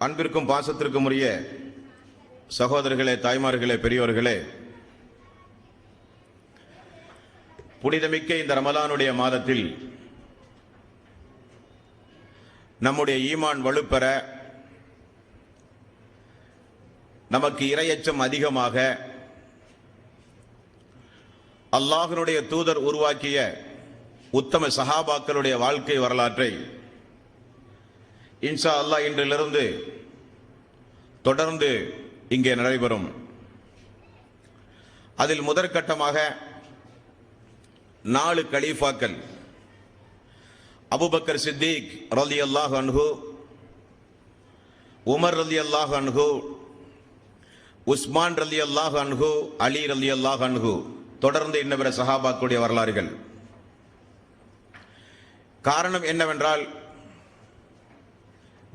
அன்பிற்கும் பாசத்திற்கும் உரிய சகோதரர்களே, தாய்மார்களே, பெரியோர்களே, புனிதமிக்க இந்த ரமலானுடைய மாதத்தில் நம்முடைய ஈமான் வலுப்பெற, நமக்கு இறையச்சம் அதிகமாக, அல்லாஹ்வுடைய தூதர் உருவாக்கிய உத்தம சஹாபாக்களுடைய வாழ்க்கை வரலாற்றை இன்ஷா அல்லாஹ் இன்றிலிருந்து தொடர்ந்து இங்கே நடைபெறும். அதில் முதற்கட்டமாக 4 கலீஃபாக்கள் அபூபக்கர் சித்திக் ரலியல்லாஹு அன்ஹு, உமர் ரலியல்லாஹு அன்ஹு, உஸ்மான் ரலியல்லாஹு அன்ஹு, அலி ரலியல்லாஹு அன்ஹு, தொடர்ந்து இன்னபிற சஹாபாக்களுடைய வரலாறுகள். காரணம் என்னவென்றால்,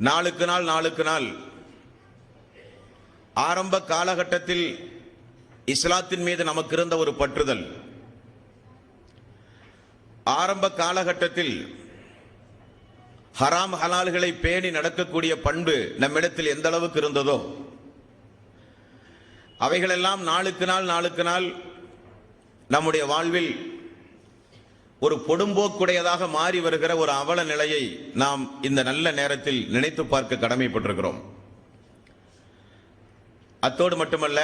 நாளுக்கு நாள் ஆரம்ப காலகட்டத்தில் இஸ்லாத்தின் மீது நமக்கு இருந்த ஒரு பற்றுதல், ஆரம்ப காலகட்டத்தில் ஹராம் ஹலால்களை பேணி நடக்கக்கூடிய பண்பு நம்மிடத்தில் எந்த அளவுக்கு இருந்ததோ, அவைகளெல்லாம் நாளுக்கு நாள் நம்முடைய வாழ்வில் ஒரு கொடும்போக்குடையதாக மாறி வருகிற ஒரு அவல நிலையை நாம் இந்த நல்ல நேரத்தில் நினைத்து பார்க்க கடமைப்பட்டிருக்கிறோம். அத்தோடு மட்டுமல்ல,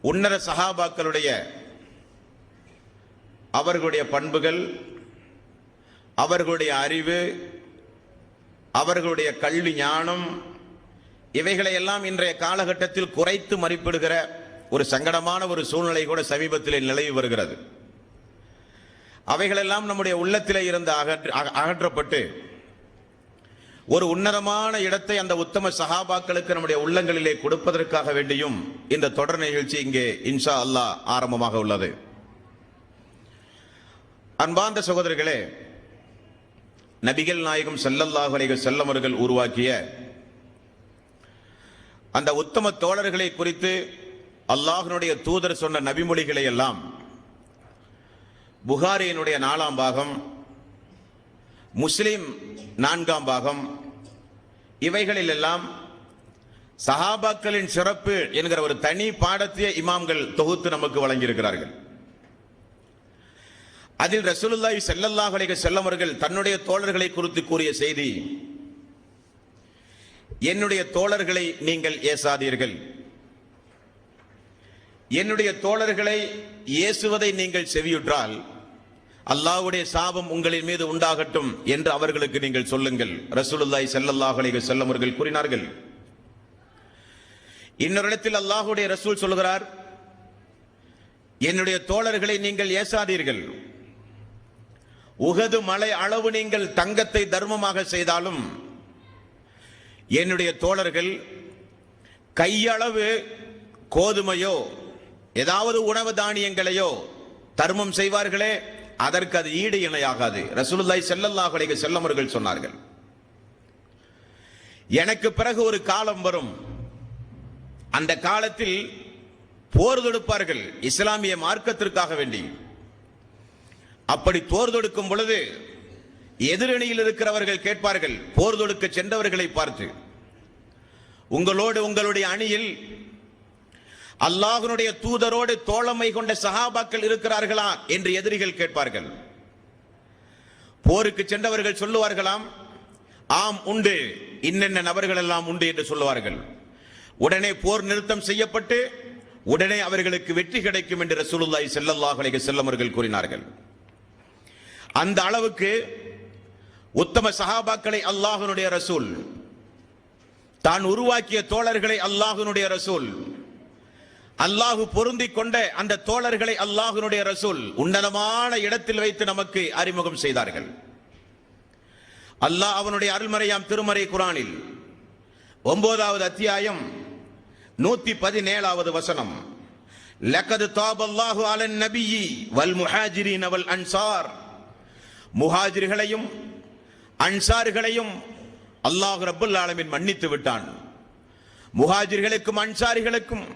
உன்னத சஹாபாக்களுடைய அவர்களுடைய பண்புகள், அவர்களுடைய அறிவு, அவர்களுடைய கல்வி ஞானம், இவைகளை எல்லாம் இன்றைய காலகட்டத்தில் குறைத்து மதிப்பிடுகிற ஒரு சங்கடமான ஒரு சூழ்நிலை கூட சமீபத்தில் நிலவி வருகிறது. அவைகளெல்லாம் நம்முடைய உள்ளத்திலே இருந்து அகற்றப்பட்டு ஒரு உன்னதமான இடத்தை அந்த உத்தம சஹாபாக்களுக்கு நம்முடைய உள்ளங்களிலே கொடுப்பதற்காக வேண்டியும் இந்த தொடர் நிகழ்ச்சி இங்கே இன்ஷா அல்லாஹ் ஆரம்பமாக உள்ளது. அன்பார்ந்த சகோதரர்களே, நபிகள் நாயகம் ஸல்லல்லாஹு அலைஹி வஸல்லம் அவர்கள் உருவாக்கிய அந்த உத்தம தோழர்களை குறித்து அல்லாஹ்வுடைய தூதர் சொன்ன நபிமொழிகளை எல்லாம் புகாரியினுடைய 4ஆம் பாகம், முஸ்லிம் 4ஆம் பாகம், இவைகளில் எல்லாம் சஹாபாக்களின் சிறப்பு என்கிற ஒரு தனி பாடத்தை இமாம்கள் தொகுத்து நமக்கு வழங்கியிருக்கிறார்கள். அதில் ரசூலுல்லாஹி ஸல்லல்லாஹு அலைஹி வஸல்லம் அவர்கள் தன்னுடைய தோழர்களை குறித்து கூறிய செய்தி, என்னுடைய தோழர்களை நீங்கள் ஏசாதீர்கள், என்னுடைய தோழர்களை ஏசுவதை நீங்கள் செவியுற்றால் அல்லாஹ்வுடைய சாபம் உங்களின் மீது உண்டாகட்டும் என்று அவர்களுக்கு நீங்கள் சொல்லுங்கள். ரசூலுல்லாஹி ஸல்லல்லாஹு அலைஹி வஸல்லம் அவர்கள் கூறினார்கள். இன்னொரு இடத்தில் அல்லாஹ்வுடைய ரசூல் சொல்கிறார், என்னுடைய தோழர்களை நீங்கள் ஏசாதீர்கள், உஹது மலை அளவு நீங்கள் தங்கத்தை தர்மமாக செய்தாலும் என்னுடைய தோழர்கள் கையளவு கோதுமையோ ஏதாவது உணவு தானியங்களையோ தர்மம் செய்வார்களே, அதற்கு அது ஈடு இணையாகாது. ரசூலுல்லாஹி ஸல்லல்லாஹு அலைஹி வஸல்லம் அவர்கள் சொன்னார்கள், எனக்கு பிறகு ஒரு காலம் வரும், அந்த காலத்தில் போர் தொடுப்பார்கள் இஸ்லாமிய மார்க்கத்திற்காக வேண்டி. அப்படி போர் தொடுக்கும் பொழுது எதிரணியில் இருக்கிறவர்கள் கேட்பார்கள், போர் தொடுக்க சென்றவர்களை பார்த்து, உங்களோடு உங்களுடைய அணியில் அல்லாஹ்வுடைய தூதரோடு தோழமை கொண்ட சஹாபாக்கள் இருக்கிறார்களா என்று எதிரிகள் கேட்பார்கள். போருக்கு சென்றவர்கள் சொல்லுவார்களாம், ஆம் உண்டு, இன்னென்ன நபர்கள் எல்லாம் உண்டு என்று சொல்லுவார்கள். உடனே போர் நிறுத்தம் செய்யப்பட்டு உடனே அவர்களுக்கு வெற்றி கிடைக்கும் என்று ரசூலுல்லாஹி ஸல்லல்லாஹு அலைஹி வஸல்லம் அவர்கள் கூறினார்கள். அந்த அளவுக்கு உத்தம சஹாபாக்களை அல்லாஹ்வுடைய ரசூல், தான் உருவாக்கிய தோழர்களை அல்லாஹ்வுடைய ரசூல், அல்லாஹ் பொருந்திக் கொண்ட அந்த தோழர்களை அல்லாஹ்வுடைய ரசூல் உன்னதமான இடத்தில் வைத்து நமக்கு அறிமுகம் செய்தார்கள். அல்லாஹ் அவனுடைய அருள்மறையாம் திருமறை குர்ஆனில் 9வது அத்தியாயம் 117வது வசனம், லக்கத் தாபல்லாஹு அலன் நபியி வல் முஹாஜிரீன வல் அன்சார், முஹாஜிர்களையும் அன்சார்களையும் அல்லாஹ் ரப்பல் ஆலமீன் மன்னித்து விட்டான். முஹாஜிர்களுக்கும் அன்சாரிகளுக்கும்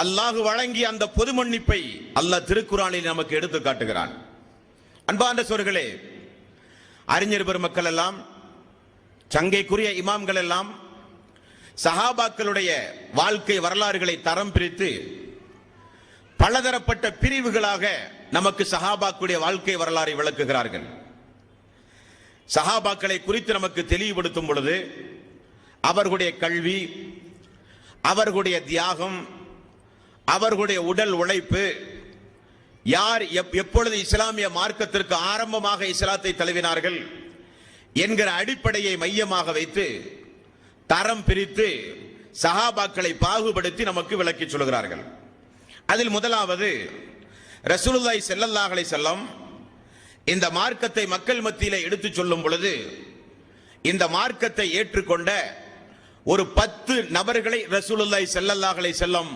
அல்லாஹ் வழங்கிய அந்த பொது மன்னிப்பை அல்லாஹ் திருக்குர்ஆனில் நமக்கு எடுத்து காட்டுகிறான். அன்பார்ந்த சகோதரர்களே, அறிஞர் பெருமக்கள் எல்லாம் சங்கைக்குரிய இமாம்கள் எல்லாம் சஹாபாக்களுடைய வாழ்க்கை வரலாறுகளை தரம் பிரித்து பலதரப்பட்ட பிரிவுகளாக நமக்கு சஹாபாக்களுடைய வாழ்க்கை வரலாறை விளக்குகிறார்கள். சஹாபாக்களை குறித்து நமக்கு தெளிவுபடுத்தும் பொழுது அவர்களுடைய கல்வி, அவர்களுடைய தியாகம், அவர்களுடைய உடல் உழைப்பு, யார் எப்பொழுது இஸ்லாமிய மார்க்கத்திற்கு ஆரம்பமாக இஸ்லாத்தை தழுவினார்கள் என்கிற அடிப்படையை மையமாக வைத்து தரம் பிரித்து சஹாபாக்களை பாகுபடுத்தி நமக்கு விளக்கி சொல்கிறார்கள். அதில் முதலாவது, ரசூலுல்லாஹி ஸல்லல்லாஹு அலைஹி வஸல்லம் இந்த மார்க்கத்தை மக்கள் மத்தியிலே எடுத்து சொல்லும் பொழுது இந்த மார்க்கத்தை ஏற்றுக்கொண்ட ஒரு 10 நபர்களை ரசூலுல்லாஹி ஸல்லல்லாஹு அலைஹி வஸல்லம்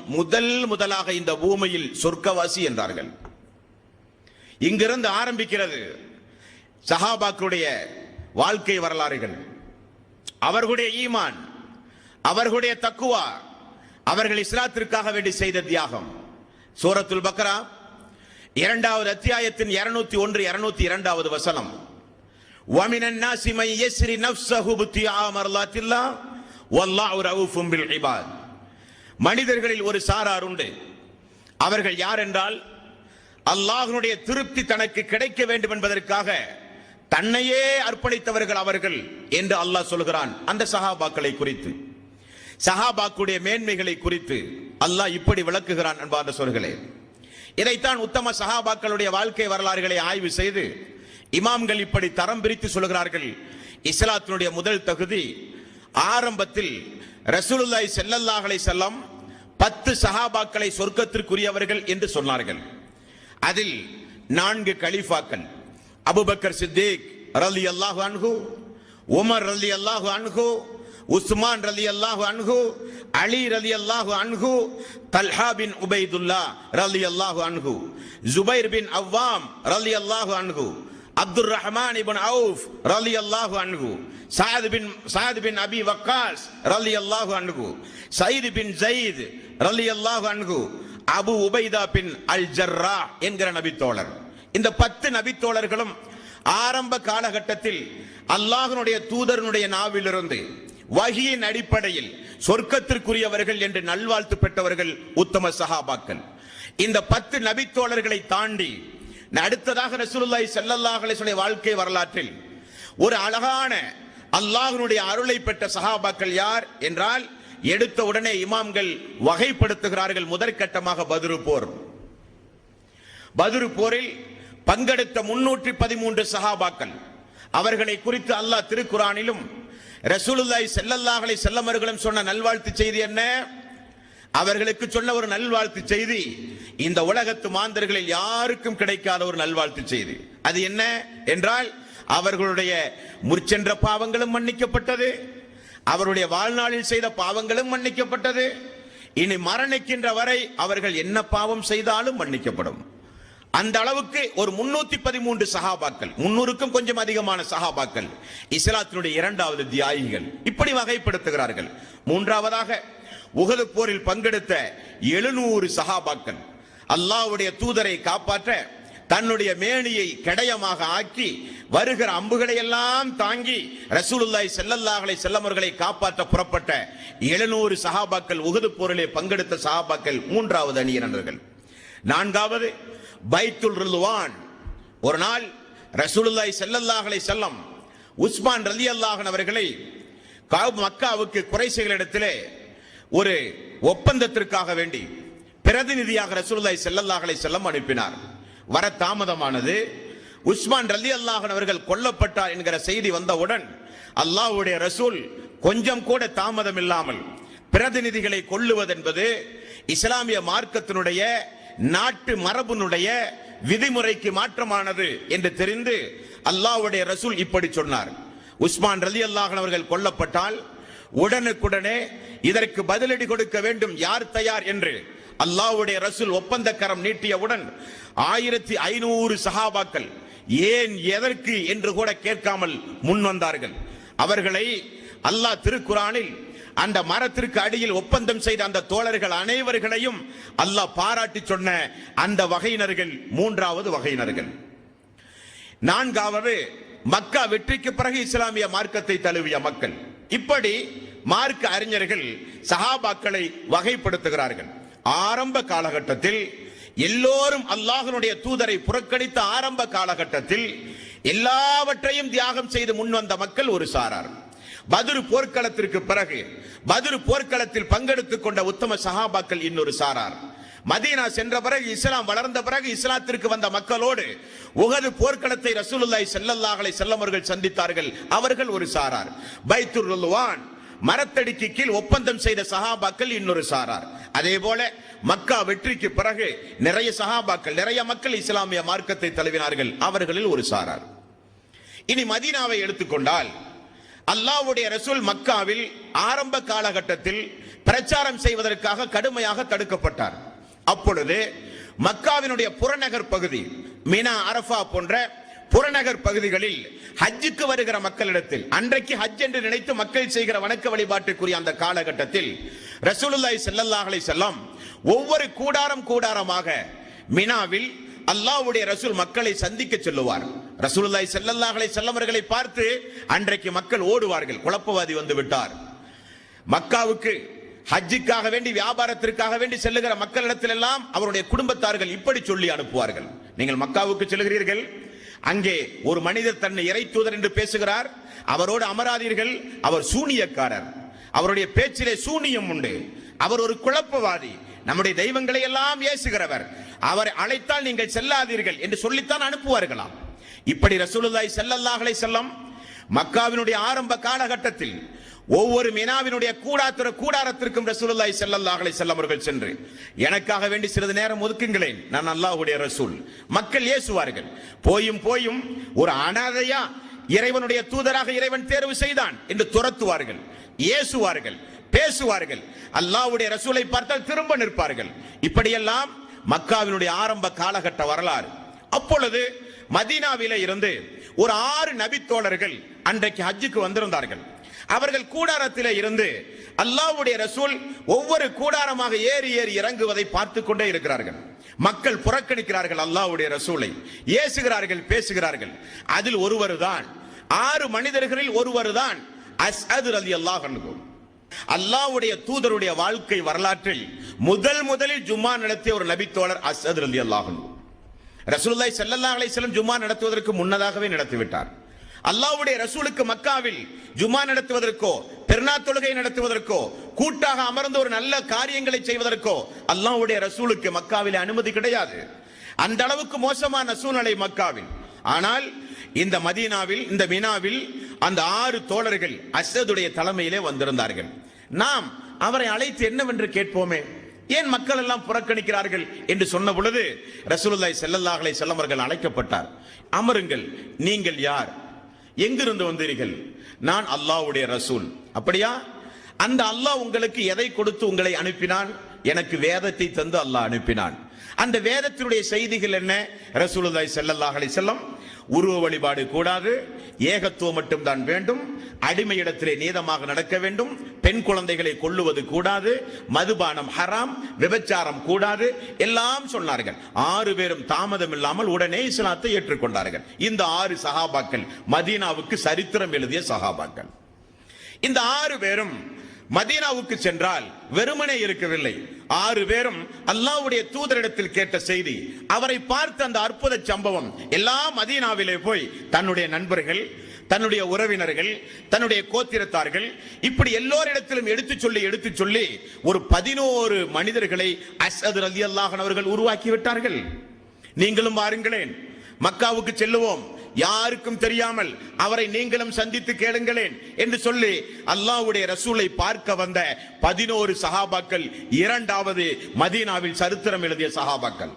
முதலாக இந்த பூமியில் சொர்க்கவாசி என்றார்கள். இங்கிருந்து ஆரம்பிக்கிறது சஹாபாக்களுடைய வாழ்க்கை வரலாறுகள், அவர்களுடைய ஈமான், அவர்களுடைய தக்குவா, அவர்கள் இஸ்லாத்திற்காக வேண்டி செய்த தியாகம். சூரத்துல் பக்ரா 2வது அத்தியாயத்தின் 201 202வது வசனம், வமினன் நாஸி மை யஸ்ரி நஃப்ஸஹு பித்திஆ மர்லாத்தில்லாஹ் வல்லாஹு ரഊஃபும் பில் இபாத். மனிதர்களில் ஒரு சாரார் உண்டு, அவர்கள் யார் என்றால் அல்லாஹ்வுடைய திருப்தி தனக்கு கிடைக்க வேண்டும் என்பதற்காக தன்னையே அர்ப்பணித்தவர்கள் அவர்கள் என்று அல்லாஹ் சொல்கிறான். அந்த சஹாபாக்களை குறித்து, சஹாபாக்களுடைய மேன்மைகளை குறித்து அல்லாஹ் இப்படி விளக்குகிறான். அன்பார்ந்த சகோதரர்களே, இதைத்தான் உத்தம சஹாபாக்களுடைய வாழ்க்கை வரலாறுகளை ஆய்வு செய்து இமாம்கள் இப்படி தரம் பிரித்து சொல்கிறார்கள். இஸ்லாத்தினுடைய முதல் தகுதி, ஆரம்பத்தில் ரசூலுல்லாஹி ஸல்லல்லாஹு அலைஹி வஸல்லம் 10 சஹாபாக்களை சொர்க்கத்திற்குரியவர்கள் என்று சொன்னார்கள். அதில் 4 கலீஃபாக்கள், அபூபக்கர் சித்திக் ரலியல்லாஹு அன்ஹு, உமர் ரலியல்லாஹு அன்ஹு, உஸ்மான் ரலியல்லாஹு அன்ஹு, அலி ரலியல்லாஹு அன்ஹு, தல்ஹா பின் உபைதுல்லாஹ் ரலியல்லாஹு அன்ஹு, ஜுபைர் பின் அவ்வாம் ரலியல்லாஹு அன்ஹு, அப்துர் ரஹ்மான் இப்னு அவுஃப் ரலியல்லாஹு அன்ஹு, சஅத் பின் அபி வக்காஸ் ரலியல்லாஹு அன்ஹு, சயீத் பின் ஸைத் ரலியல்லாஹு அன்ஹு, அபு உபைதா பின் அல் ஜர்ராஹ் என்கிற நபித்தோழர். இந்த 10 நபித்தோழர்களும் ஆரம்ப காலகட்டத்தில் அல்லாஹ்வுடைய தூதரனுடைய நாவிலிருந்து வஹியின் அடிப்படையில் சொர்க்கத்திற்குரியவர்கள் என்று நல்வாழ்த்து பெற்றவர்கள் உத்தம சஹாபாக்கள். இந்த 10 நபித்தோழர்களை தாண்டி அடுத்ததாக ரசூலுல்லாஹி ஸல்லல்லாஹு அலைஹி வஸல்லம் வாழ்க்கை வரலாற்றில் ஒரு அழகான அல்லாஹ்வுடைய அருளை பெற்ற சஹாபாக்கள் யார் என்றால், எடுத்த உடனே இமாம்கள் வகைப்படுத்துகிறார்கள். முதற்கட்டமாக பத்ரு போர். பத்ரு போரில் பங்கெடுத்த 313 சஹாபாக்கள், அவர்களை குறித்து அல்லாஹ் திருக்குரானிலும் ரசூலுல்லாஹி ஸல்லல்லாஹு அலைஹி வஸல்லம் அவர்களும் சொன்ன நல்வாழ்த்து செய்தி என்ன? அவர்களுக்கு சொன்ன ஒரு நல்வாழ்த்து செய்தி இந்த உலகத்து மாந்தர்களில் யாருக்கும் கிடைக்காத ஒரு நல்வாழ்த்து செய்தி. அது என்ன என்றால், அவர்களுடைய முற்சென்ற பாவங்களும் மன்னிக்கப்பட்டது, அவருடைய வாழ்நாளில் செய்த பாவங்களும் மன்னிக்கப்பட்டது, இனி மரணிக்கின்ற வரை அவர்கள் என்ன பாவம் செய்தாலும் மன்னிக்கப்படும். அந்த அளவுக்கு ஒரு 313 சஹாபாக்கள், 300க்கும் கொஞ்சம் அதிகமான சஹாபாக்கள் இஸ்லாத்தினுடைய 2வது தியாகிகள். இப்படி வகைப்படுத்துகிறார்கள். மூன்றாவதாக உஹது போரில் பங்கெடுத்த 700 சஹாபாக்கள் அல்லாஹ்வுடைய தூதரை காப்பாற்ற தன்னுடைய மேனியை கடையமாக ஆக்கி வருகிற அம்புகளை எல்லாம் தாங்கி ரசூலுல்லாஹி ஸல்லல்லாஹு அலைஹி வஸல்லம் அவர்களை காப்பாற்ற புறப்பட்ட 700 சஹாபாக்கள் உஹது போரிலே பங்கெடுத்த சஹாபாக்கள் 3வது அணியினர்கள். 4வது பைத்துல் ரில்வான். ஒரு நாள் ரசூலுல்லாஹி ஸல்லல்லாஹு அலைஹி வஸல்லம் உஸ்மான் ரலியல்லாஹு அன்ஹு அவர்களை மக்காவுக்கு குறைஷிகளிடத்திலே ஒரு ஒப்பந்தத்திற்காக வேண்டி பிரதிநிதியாக ரசூலுல்லாஹி ஸல்லல்லாஹு அலைஹி வஸல்லம் அனுப்பினார். வர தாமதமானது. உஸ்மான் ரலியல்லாஹு அன்ஹு அவர்கள் கொல்லப்பட்டார் என்கிற செய்தி வந்தவுடன் அல்லாஹ்வுடைய ரசூல் கொஞ்சம் கூட தாமதம் இல்லாமல் பிரதிநிதிகளை கொல்லுவதென்பது இஸ்லாமிய மார்க்கத்தினுடைய நாட்டு மரபுனுடைய விதிமுறைக்கு மாற்றமானது என்று தெரிந்து அல்லாஹ்வுடைய ரசூல் இப்படி சொன்னார். உஸ்மான் ரலியல்லாஹு அன்ஹு அவர்கள் கொல்லப்பட்டால் உடனுக்குடனே இதற்கு பதிலடி கொடுக்க வேண்டும், யார் தயார் என்று அல்லாஹ்வுடைய ரசூல் ஒப்பந்தக்கரம் நீட்டியவுடன் 1500 சஹாபாக்கள் ஏன் எதற்கு என்று கூட கேட்காமல் முன் வந்தார்கள். அவர்களை அல்லாஹ் திருக்குரானில் அந்த மரத்திற்கு அடியில் ஒப்பந்தம் செய்த அந்த தோழர்கள் அனைவர்களையும் அல்லாஹ் பாராட்டி சொன்ன அந்த வகையினர்கள் 3வது வகையினர்கள். 4வது மக்கா வெற்றிக்கு பிறகு இஸ்லாமிய மார்க்கத்தை தழுவிய மக்கள். இப்படி மார்க்க அறிஞர்கள் சஹாபாக்களை வகைப்படுத்துகிறார்கள். ஆரம்ப காலகட்டத்தில் எல்லோரும் அல்லாஹ்வுடைய தூதரை புறக்கணித்த ஆரம்ப காலகட்டத்தில் எல்லாவற்றையும் தியாகம் செய்து முன்வந்த மக்கள் ஒரு சாரார். பத்ர் போர்க்களத்திற்கு பிறகு பத்ர் போர்க்களத்தில் பங்கெடுத்துக் கொண்ட உத்தம சஹாபாக்கள் இன்னொரு சாரார். மதீனா சென்ற பிறகு இஸ்லாம் வளர்ந்த பிறகு இஸ்லாத்திற்கு வந்த மக்களோடு உஹது போர்க்களத்தை ரசூலுல்லாஹி ஸல்லல்லாஹு அலைஹி வஸல்லம் அவர்கள் சந்தித்தார்கள். அவர்கள் ஒரு சாரார். பைத்துர் ரில்வான் மரத்தடிக்கு கீழ் ஒப்பந்தம் செய்த சஹாபாக்கள் இன்னொரு சாரார். அதே போல மக்கா வெற்றிக்கு பிறகு நிறைய சஹாபாக்கள், நிறைய மக்கள் இஸ்லாமிய மார்க்கத்தை தழுவினார்கள். அவர்களில் ஒரு சாரார். இனி மதீனாவை எடுத்துக்கொண்டால் அல்லாஹ்வுடைய ரசூல் மக்காவில் ஆரம்ப காலகட்டத்தில் பிரச்சாரம் செய்வதற்காக கடுமையாக தடுக்கப்பட்டார். அப்பொழுது மக்காவினுடைய புறநகர் பகுதி, மினா, அரஃபா போன்ற புறநகர் பகுதிகளில் ஹஜ்ஜுக்கு வருகிற மக்களிடத்தில், அன்றைக்கு ஹஜ் என்று நினைத்து மக்கள் செய்கிற வணக்க வழிபாட்டுக்குரிய அந்த காலகட்டத்தில் ரசூலுல்லாஹி ஸல்லல்லாஹு அலைஹி வஸல்லம் ஒவ்வொரு கூடாரமாக மினாவில் அல்லாஹ்வுடைய ரசூல் மக்களை சந்திக்க செல்லுவார். ரசூலுல்லாஹி ஸல்லல்லாஹு அலைஹி வஸல்லம் அவர்களை பார்த்து அன்றைக்கு மக்கள் ஓடுவார்கள், குழப்பவாதி வந்து விட்டார். மக்காவுக்கு ஹஜ்ஜுக்காக வேண்டி, வியாபாரத்திற்காக வேண்டி செல்லுகிற மக்களிடத்தில் எல்லாம் அவருடைய குடும்பத்தார்கள் இப்படி சொல்லி அனுப்புவார்கள்: நீங்கள் மக்காவுக்கு செல்கிறீர்கள், அங்கே ஒரு மனிதர் தன்னை இறை தூதர் என்று பேசுகிறார், அவரோடு அமராதீர்கள், அவர் சூனியக்காரர், அவருடைய பேச்சிலே சூனியம் உண்டு, அவர் ஒரு குழப்பவாதி, நம்முடைய தெய்வங்களை எல்லாம் ஏசுகிறவர், அவரை அழைத்தால் நீங்கள் செல்லாதீர்கள் என்று சொல்லித்தான் அனுப்புவார்களாம். இப்படி ரசூலுல்லாஹி ஸல்லல்லாஹு அலைஹி வஸல்லம் மக்காவினுடைய ஆரம்ப காலகட்டத்தில் ஒவ்வொரு மினாவினுடைய கூடாரத்திற்கும் ரசூலுல்லாஹி ஸல்லல்லாஹு அலைஹி வஸல்லம் அவர்கள் சென்று, எனக்காக வேண்டி சிறிது நேரம் ஒதுக்குங்களேன், நான் அல்லாஹ்வுடைய ரசூல். மக்கள் ஏசுவார்கள். போயும் ஒரு அனாதையா இறைவனுடைய தூதராக இறைவன் தேர்வு செய்தான் என்று துரத்துவார்கள், ஏசுவார்கள், பேசுவார்கள். அல்லாஹ்வுடைய ரசூலை பார்த்தால் திரும்ப நிற்பார்கள். இப்படியெல்லாம் மக்காவினுடைய ஆரம்ப காலகட்ட வரலாறு. அப்பொழுது மதீனாவிலே இருந்து ஒரு 6 நபி தோழர்கள் அன்றைக்கு ஹஜ்ஜுக்கு வந்திருந்தார்கள். அவர்கள் கூடாரத்திலே இருந்து அல்லாஹ்வுடைய ரசூல் ஒவ்வொரு கூடாரமாக ஏறி இறங்குவதை பார்த்து கொண்டே இருக்கிறார்கள். மக்கள் புறக்கணிக்கிறார்கள் அல்லாஹ்வுடைய ரசூலை, ஏசுகிறார்கள், பேசுகிறார்கள். அதில் ஒருவர் தான், 6 மனிதர்களில் ஒருவர் தான் அஸ்அத் ரலியல்லாஹு அன்ஹு. அல்லாஹ்வுடைய தூதருடைய வாழ்க்கை வரலாற்றில் முதலில் ஜும்மா நடத்திய ஒரு நபி தோழர் அஸ்அத் ரலியல்லாஹு அன்ஹு. ரசூலுல்லாஹி ஸல்லல்லாஹு அலைஹி வஸல்லம் ஜும்மா நடத்துவதற்கு முன்னதாகவே நடத்திவிட்டார். அல்லாஹ்வுடைய ரசூலுக்கு மக்காவில் ஜும்மா நடத்துவதற்கோ, பெருநாள் தொழுகை நடத்துவதற்கோ, கூட்டாக அமர்ந்து ஒரு நல்ல காரியங்களை செய்வதற்கோ அல்லாஹ்வுடைய ரசூலுக்கு மக்காவில் அனுமதி கிடையாது. அந்த அளவுக்கு மோசமான சூழ்நிலை மக்காவில். ஆனால் இந்த மதீனாவில், இந்த மினாவில் அந்த 6 தோழர்கள் அஸ்அதுடைய தலைமையிலே வந்திருந்தார்கள். நாம் அவரை அழைத்து என்னவென்று கேட்போமே, ஏன் மக்கள் எல்லாம் புறக்கணிக்கிறார்கள் என்று சொன்ன பொழுது ரசூலுல்லாஹி ஸல்லல்லாஹு அலைஹி வஸல்லம் அவர்கள் அழைக்கப்பட்டார். அமருங்கள், நீங்கள் யார், எங்கிருந்து வந்தீர்கள்? நான் அல்லாஹ்வுடைய ரசூல். அப்படியா? அந்த அல்லாஹ் உங்களுக்கு எதை கொடுத்து உங்களை அனுப்பினான்? எனக்கு வேதத்தை தந்து அல்லாஹ் அனுப்பினான். அந்த வேதத்தினுடைய செய்திகள் என்ன? ரசூலுல்லாஹி ஸல்லல்லாஹு அலைஹி வஸல்லம் உருவ வழிபாடு கூடாது, ஏகத்துவம் மட்டும் தான் வேண்டும், அடிமையிடத்திலே நீதமாக நடக்க வேண்டும், பெண் குழந்தைகளை கொல்லுவது கூடாது, மதுபானம் ஹராம், விபச்சாரம் கூடாது, எல்லாம் சொன்னார்கள். 6 பேரும் தாமதம் இல்லாமல் உடனே இஸ்லாத்தை ஏற்றுக்கொண்டார்கள். இந்த 6 சஹாபாக்கள் மதீனாவுக்கு சரித்திரம் எழுதிய சஹாபாக்கள். இந்த 6 பேரும் மதீனாவுக்கு சென்றால் வெறுமனே இருக்கவில்லை. 6 பேரும் அல்லாஹ்வுடைய தூதரிடத்தில் கேட்ட செய்தி, அவரை பார்த்த அந்த அற்புத சம்பவம் எல்லாம் மதீனாவிலே போய் தன்னுடைய நண்பர்கள், தன்னுடைய உறவினர்கள், தன்னுடைய கோத்திரத்தார்கள், இப்படி எல்லோரிடத்திலும் எடுத்து சொல்லி ஒரு 11 மனிதர்களை அஸ்அத் ரலியல்லாஹு அன்ஹு அவர்கள் உருவாக்கி விட்டார்கள். நீங்களும் வாருங்களேன், மக்காவுக்கு செல்லுவோம், யாருக்கும் தெரியாமல் அவரை நீங்களும் சந்தித்து கேளுங்களேன் என்று சொல்லி அல்லாஹ்வுடைய ரசூலை பார்க்க வந்த 11 சஹாபாக்கள் இரண்டாவது மதீனாவில் சரித்திரம் எழுதிய சஹாபாக்கள்.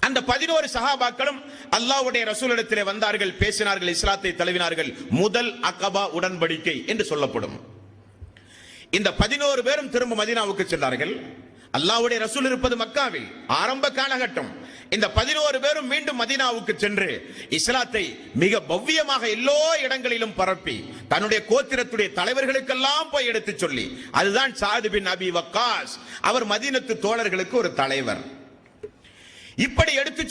அந்த 11 சஹாபாக்களும் அல்லாஹ்வுடைய ரசூலிடத்திலே வந்தார்கள், பேசினார்கள், இஸ்லாத்தை தழுவினார்கள். முதல் அகபா உடன்படிக்கை என்று சொல்லப்படும். இந்த 11 பேரும் திரும்ப மதீனாவுக்கு சென்றார்கள். அல்லாஹ்வுடைய ரசூல் இருப்பது மக்காவில் ஆரம்ப காலகட்டம். இந்த 11 பேரும் மீண்டும் மதீனாவுக்கு சென்று இஸ்லாத்தை மிக பவ்யமாக எல்லா இடங்களிலும் பரப்பி தன்னுடைய கோத்திரத்துடைய தலைவர்களுக்கெல்லாம் போய் எடுத்து சொல்லி, அதுதான் சாத் பின் அபி வக்காஸ். அவர் மதீனத்து தோழர்களுக்கு ஒரு தலைவர். இப்படி எடுத்து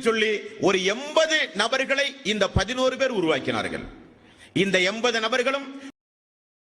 சொல்லி ஒரு 80 நபர்களை இந்த 11 பேர் உருவாக்கினார்கள். இந்த 80 நபர்களும்